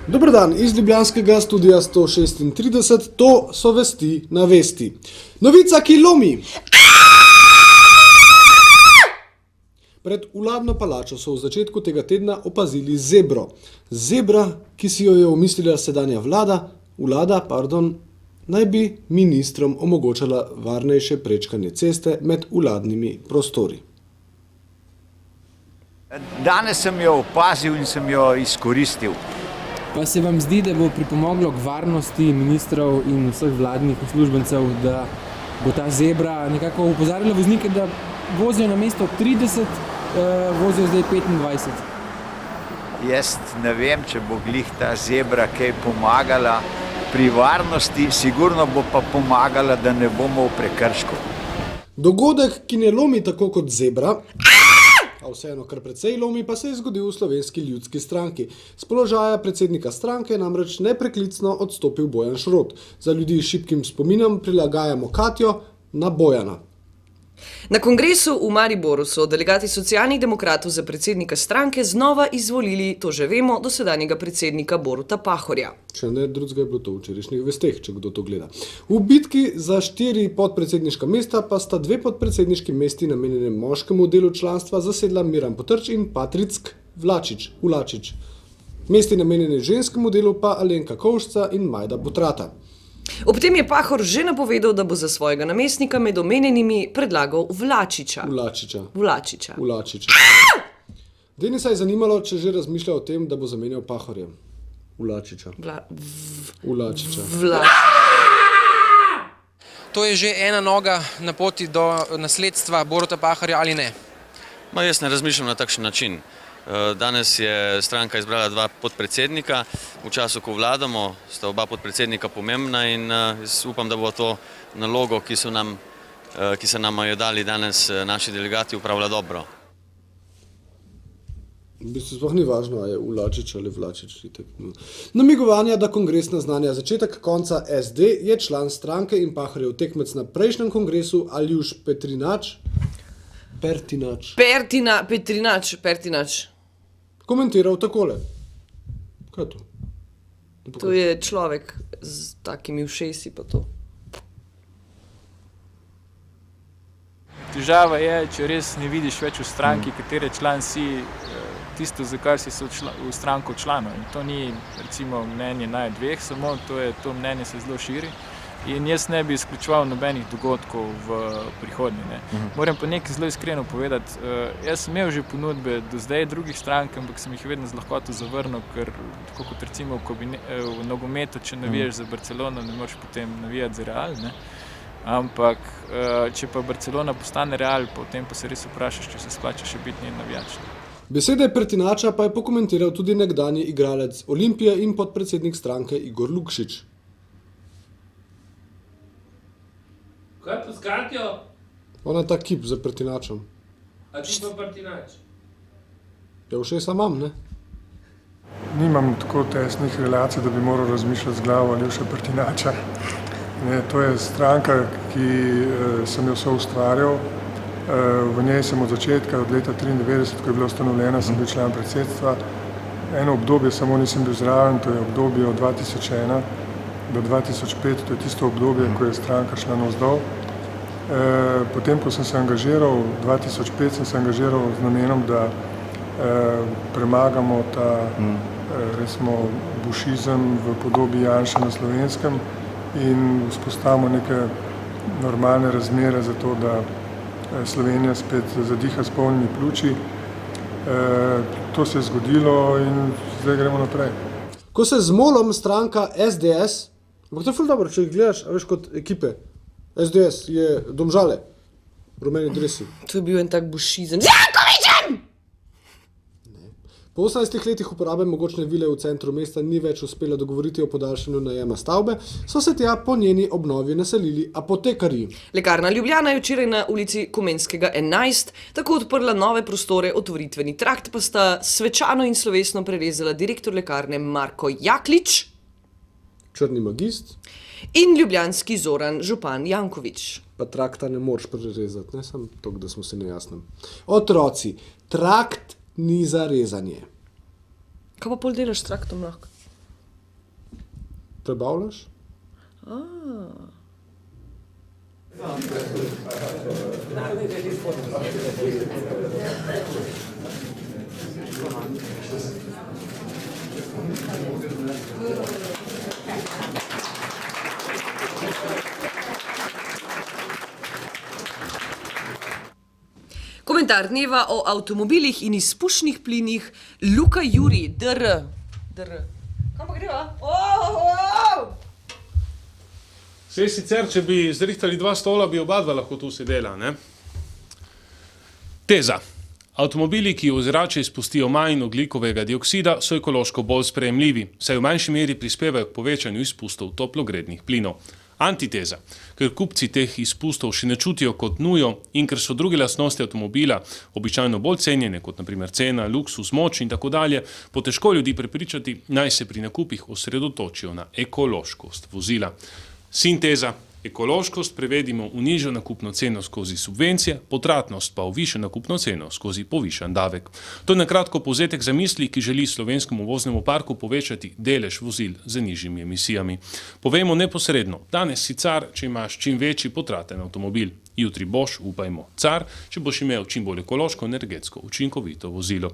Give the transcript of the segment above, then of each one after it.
Dober dan iz ljubljanskega studia 136, to so vesti na vesti. Novica, ki lomi! Pred vladno palačo so v začetku tega tedna opazili zebro. Zebra, ki si jo je omislila sedanja vlada, naj bi ministrom omogočala varnejše prečkanje ceste med vladnimi prostori. Danes sem jo opazil in sem jo izkoristil. Pa se vam zdi, da bo pripomoglo k varnosti ministrov in vseh vladnih uslužbencev, da bo ta zebra nekako opozarjala voznike, da vozijo na mesto 30, vozijo zdaj 25? Jaz ne vem, če bo glih ta zebra kaj pomagala pri varnosti, sigurno bo pa pomagala, da ne bomo v prekršku. Dogodek, ki ne lomi tako kot zebra, a vseeno kar precej lomi, pa se je zgodil v Slovenski ljudski stranki. Z položaja predsednika stranke je namreč nepreklicno odstopil Bojan Šrot. Za ljudi s šibkim spominom prilagajamo Katjo na Bojana. Na kongresu v Mariboru so delegati Socialnih demokratov za predsednika stranke znova izvolili, to že vemo, dosedanjega predsednika Boruta Pahorja. Če ne drugega, je bilo to v včerajšnjih vesteh, če kdo to gleda. V bitki za 4 podpredsedniška mesta pa sta 2 podpredsedniški mesti namenjene moškemu delu članstva zasedla Miran Potrč in Patrick Vlačič. Mesti namenjene ženskemu delu pa Alenka Kovšca in Majda Butrata. Ob tem je Pahor že napovedal, da bo za svojega namestnika med omenjenimi predlagal Vlačiča. Denisa je zanimalo, če že razmišlja o tem, da bo zamenjal Pahorja. Vlačiča. To je že ena noga na poti do nasledstva Boruta Pahorja ali ne? Jaz ne razmišljam na takšen način. Danes je stranka izbrala 2 podpredsednika. V času, ko vladamo, sta oba podpredsednika pomembna in jaz upam, da bo to nalogo, ki se nam jo dali danes naši delegati, upravila dobro. V bistvu sploh ni važno, ali je Vlačič ali Vlačič. Namigovanja, da kongres naznanja začetek konca SD, je član stranke in Pahorjev tekmec na prejšnjem kongresu Aljuš Petrinač komentiral takole. Kaj je to? To je človek z takimi ušesi pa to. Težava je, če res ne vidiš več v stranki, katere član si, tisto, za kar si se v stranko članov. In to ni recimo mnenje naj 2, samo to mnenje se zelo širi. In jaz ne bi izključeval nobenih dogodkov v prihodnje. Moram pa nekaj zelo iskreno povedati. Jaz sem imel že ponudbe do zdaj drugih strank, ampak sem jih vedno z lahkoto zavrnil, ker tako kot recimo v nogometu, če navijaš za Barcelono, ne moreš potem navijati za Real. Ampak če pa Barcelona postane Real, potem pa se res vprašaš, če se splača še biti njen navijač. Besede Pertinača pa je pokomentiral tudi nekdanji igralec Olimpije in podpredsednik stranke Igor Lukšič. Kaj pa s Katjo? Ona je ta kip za Pertinačem. A ti pa Pertinač? Ja, všesa imam, ne? Nimam tako tesnih relacij, da bi moral razmišljati z glavo Aljuša Pertinača. To je stranka, ki sem jo soustvarjal. V njej sem od začetka, od leta 1993, ko je bila ustanovljena, sem bil član predsedstva. Eno obdobje samo nisem bil zraven, to je obdobje od 2001 do 2005, to je tisto obdobje, ko je stranka šla navzdol. Potem, ko sem se angažiral, 2005 sem se angažiral z namenom, da premagamo ta bušizem v podobi Janše na Slovenskem in vzpostavimo neke normalne razmere za to, da Slovenija spet zadiha s polnimi pljuči. To se je zgodilo in zdaj gremo naprej. Ko se z MOL-om stranka SDS, ampak to je ful dobro, če jih gledaš, a veš, kot ekipe. SDS je Domžale, rumeni dresi. To je bil en tak bušizem. Jankovićem! Po 18 letih uporabe mogočne vile v centru mesta ni več uspela dogovoriti o podaljšanju najema stavbe, so se tja po njeni obnovi naselili apotekarji. Lekarna Ljubljana je včeraj na ulici Komenskega 11 tako odprla nove prostore, otvoritveni trakt pa sta svečano in slovesno prerezala direktor lekarne Marko Jaklič, črni magist, in ljubljanski Zoran župan Janković. Pa trakta ne moreš prerezati, ne samo to, da smo se nejasnem. Otroci, trakt ni za rezanje. Kaj pa pol delaš s traktom lahko? prebavljaš? Komentar dneva o avtomobilih in izpušnih plinih, Luka Juri, dr. Kam pa greva? Sej sicer, če bi zrihtali 2 stola, bi oba dva lahko tu sedela, ne? Teza. Avtomobili, ki v ozračje izpustijo manj ogljikovega dioksida, so ekološko bolj sprejemljivi, saj v manjši meri prispevajo k povečanju izpustov toplogrednih plinov. Antiteza. Ker kupci teh izpustov še ne čutijo kot nujo in ker so druge lastnosti avtomobila običajno bolj cenjene, kot naprimer cena, luksus, moč in tako dalje, bo težko ljudi prepričati, naj se pri nakupih osredotočijo na ekološkost vozila. Sinteza. Ekološkost prevedimo v nižjo nakupno ceno skozi subvencije, potratnost pa v višjo nakupno ceno skozi povišan davek. To je na kratko povzetek zamisli, ki želi slovenskemu voznemu parku povečati delež vozil z nižjimi emisijami. Povejmo neposredno, danes si car, če imaš čim večji potraten avtomobil. Jutri boš, upajmo, car, če boš imel čim bolj ekološko, energetsko učinkovito vozilo.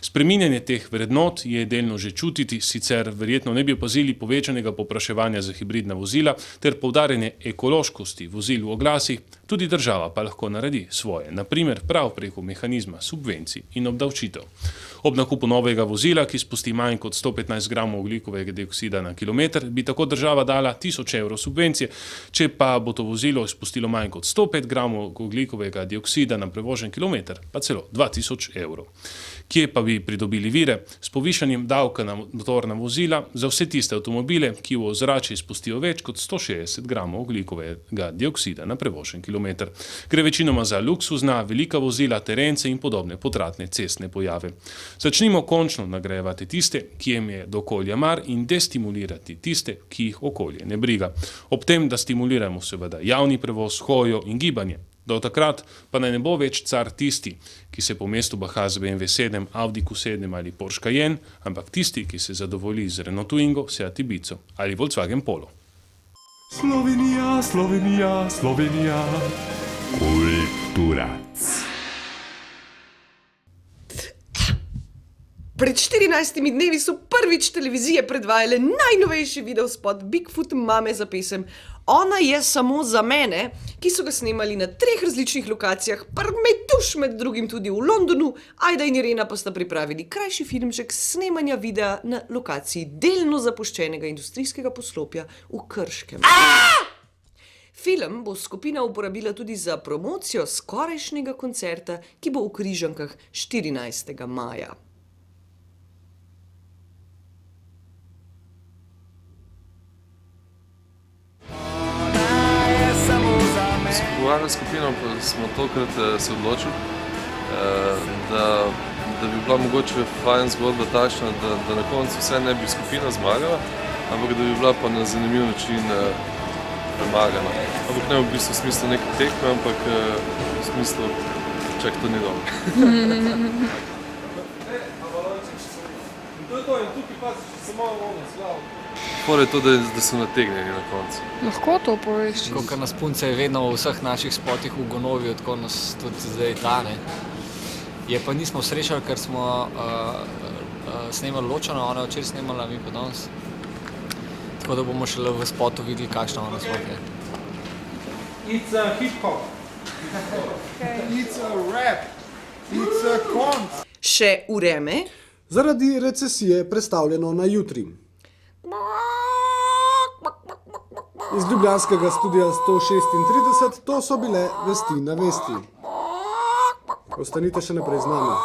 Spreminjanje teh vrednot je delno že čutiti, sicer verjetno ne bi opazili povečanega povpraševanja za hibridna vozila ter poudarjanje ekološkosti vozil v oglasih, tudi država pa lahko naredi svoje, naprimer prav preko mehanizma subvencij in obdavčitev. Ob nakupu novega vozila, ki spusti manj kot 115 gramov ogljikovega dioksida na kilometer, bi tako država dala 1000 evrov subvencije, če pa bo to vozilo izpustilo manj kot 105 gramov ogljikovega dioksida na prevožen kilometer, pa celo 2000 evrov. Kje pa bi pridobili vire? S povišanjem davka na motorna vozila za vse tiste avtomobile, ki v ozračje izpustijo več kot 160 gramov ogljikovega dioksida na prevožen kilometer. Gre večinoma za luksuzna, velika vozila, terence in podobne potratne cestne pojave. Začnimo končno nagrajevati tiste, ki jim je do okolja mar, in destimulirati tiste, ki jih okolje ne briga. Ob tem, da stimuliramo seveda javni prevoz, hojo in gibanje. Do takrat pa naj ne bo več car tisti, ki se po mestu baha z BMW 7, Audi Q7 ali Porsche Cayenne, ampak tisti, ki se zadovolji z Renault Twingo, Seat Ibizo ali Volkswagen Polo. Slovenija, Slovenija, Slovenija. Kulturac. Pred 14 dnevi so prvič televizije predvajale najnovejši videospot Bigfoot mame za pesem Ona je samo za mene, ki so ga snemali na 3 različnih lokacijah, Metuš med drugim tudi v Londonu. Ajda in Irena pa sta pripravili krajši filmček snemanja videa na lokaciji delno zapuščenega industrijskega poslopja v Krškem. Film bo skupina uporabila tudi za promocijo skorajšnjega koncerta, ki bo v Križankah 14. maja. S pogovarjali skupino pa smo tokrat se odločili, da bi bila mogoče fajn zgodba takšna, da na koncu vse ne bi skupina zmagala, ampak da bi bila pa na zanimiv način premagana. Ampak ne v bistvu v smislu neke tekme, ampak v smislu, čak to ni dobro. Fora je to, da so nategnjeni na koncu. Lahko to poveš? Koliko nas punce je vedno v vseh naših spotih v Gonovju, tako nas tudi zdaj tane. Je pa nismo srečali, ker smo snemali ločeno, ona je včeraj snemala, mi pa danes. Tako da bomo šele v spotu videli, kakšna ona spot je. It's a hip-hop. It's a rap. It's a konc. Še vreme. Zaradi recesije prestavljeno na jutri. Iz ljubljanskega studia 136, to so bile vesti na vesti. Ostanite še naprej z nami.